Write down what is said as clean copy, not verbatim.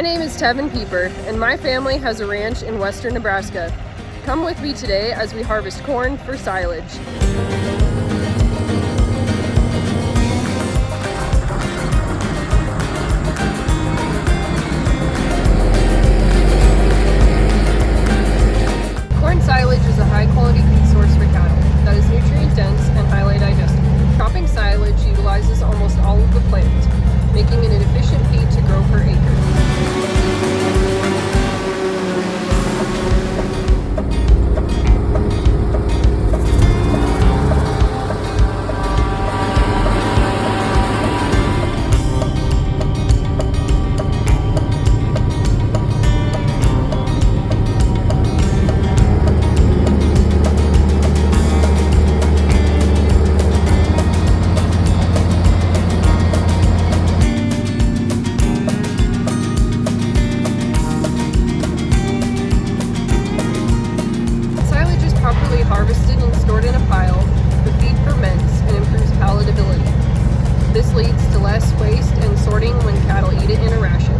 My name is Tevin Pieper, and my family has a ranch in western Nebraska. Come with me today as we harvest corn for silage. Corn silage is a high-quality feed source for cattle that is nutrient-dense and highly digestible. Cropping silage utilizes almost all of the plant, making it an efficient feed to grow per acre. Properly harvested and stored in a pile, the feed ferments and improves palatability. This leads to less waste and sorting when cattle eat it in a ration.